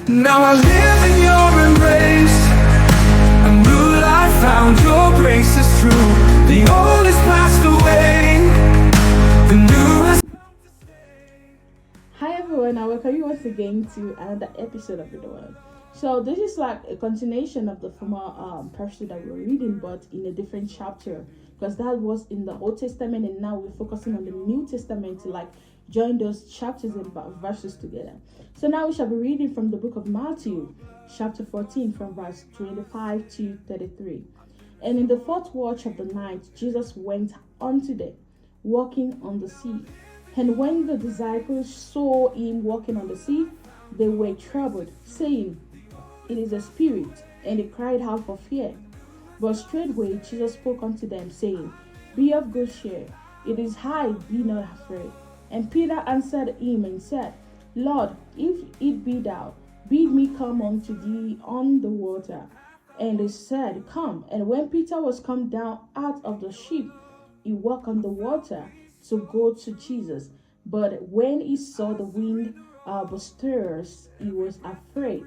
Now I live in your embrace. A new life found, your grace is true. The old is passed away, the new has. Hi everyone, I welcome you once again to another episode of The Word. So this is like a continuation of the former passage that we were reading, but in a different chapter, because that was in the Old Testament, and now we're focusing on the New Testament to like join those chapters and verses together. So now we shall be reading from the book of Matthew, chapter 14, from verse 25 to 33. And in the fourth watch of the night, Jesus went unto them, walking on the sea. And when the disciples saw him walking on the sea, they were troubled, saying, It is a spirit, and they cried out for fear. But straightway Jesus spoke unto them, saying, Be of good cheer, it is I, be not afraid. And Peter answered him and said, Lord, if it be thou, bid me come unto thee on the water. And they said, Come. And when Peter was come down out of the ship, he walked on the water to go to Jesus. But when he saw the wind boisterous, he was afraid,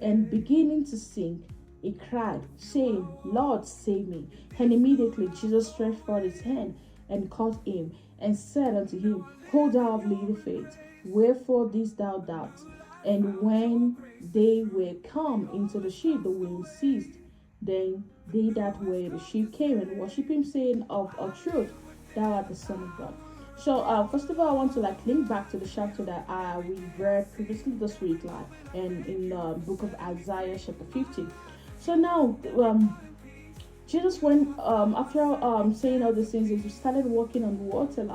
and beginning to sink, he cried, saying, Lord, save me. And immediately Jesus stretched forth his hand and caught him, and said unto him, Hold thou of little faith, wherefore didst thou doubt? And when they were come into the ship, the wind ceased. Then they that were in the ship came and worshipped him, saying, Of a truth, thou art the Son of God. So first of all, I want to link back to the chapter that we read previously this week, and in the book of Isaiah, chapter 15. So now, Jesus went after saying all these things, he started walking on water,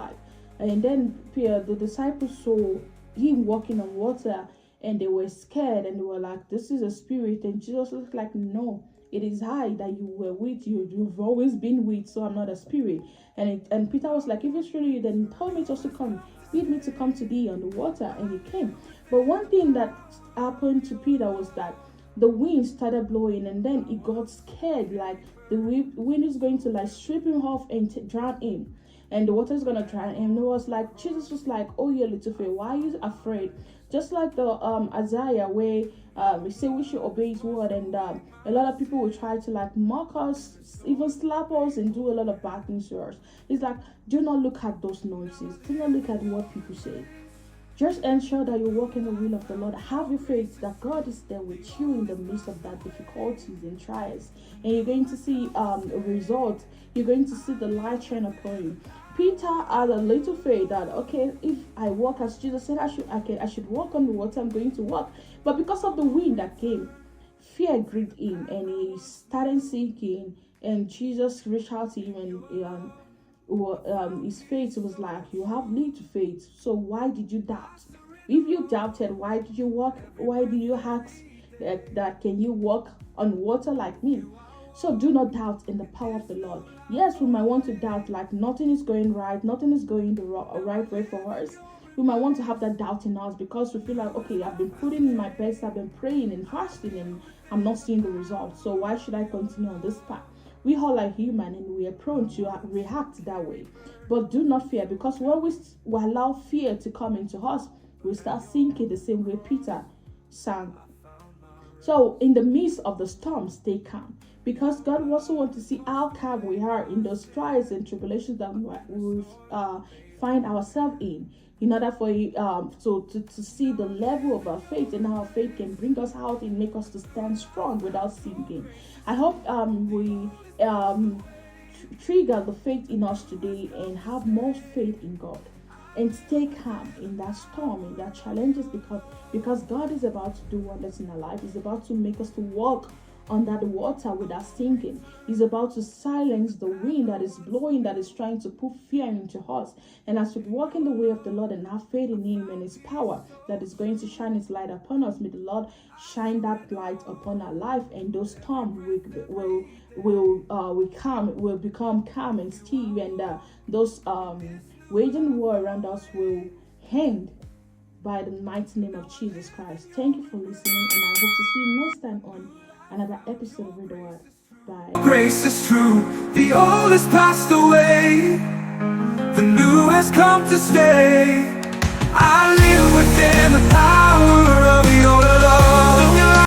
and then the disciples saw him walking on water, and they were scared, and they were like, "This is a spirit." And Jesus was like, "No, it is I that you were with. You've always been with, so I'm not a spirit." And Peter was like, "If it's really you, then tell me just to come. Bid me to come to thee on the water." And he came. But one thing that happened to Peter was that the wind started blowing, and then he got scared, like the wind is going to sweep him off and drown him, and the water is going to drown him. And it was like, Jesus was like, "Oh, you little faith, why are you afraid?" Just like the Isaiah, where we say we should obey his word, and a lot of people will try to mock us, even slap us, and do a lot of bad things to us. It's like, do not look at those noises. Do not look at what people say. Just ensure that you walk in the will of the Lord. Have your faith that God is there with you in the midst of that difficulties and trials, and you're going to see a result. You're going to see the light shine upon you. Peter had a little faith that, okay, if I walk as Jesus said I should walk on the water, I'm going to walk. But because of the wind that came, fear gripped him, and he started sinking. And Jesus reached out to him, and his faith was like, "You have little faith, so why did you doubt? If you doubted, why did you walk? Why did you ask that can you walk on water like me?" So do not doubt in the power of the Lord. Yes, we might want to doubt, like nothing is going right, nothing is going the right way for us. We might want to have that doubt in us because we feel like, okay, I've been putting in my best, I've been praying and fasting, and I'm not seeing the results. So why should I continue on this path? We all are human, and we are prone to react that way. But do not fear, because when we allow fear to come into us, we start sinking the same way Peter sank. So in the midst of the storm, stay calm, because God also wants to see how calm we are in those trials and tribulations that we find ourselves in order for you to see the level of our faith and how our faith can bring us out and make us to stand strong without sinking. I hope we trigger the faith in us today and have more faith in God, and stay calm in that storm, in that challenges, because God is about to do wonders in our life. He's about to make us to walk on that water without sinking. He's about to silence the wind that is blowing, that is trying to put fear into us. And as we walk in the way of the Lord and have faith in him and his power that is going to shine his light upon us, may the Lord shine that light upon our life, and those storms will become calm and still, and those waging war around us will end by the mighty name of Jesus Christ. Thank you for listening, and I hope to see you next time on another episode of Read the Word. Bye. Grace is true, the old has passed away, the new has come to stay. I live within the power of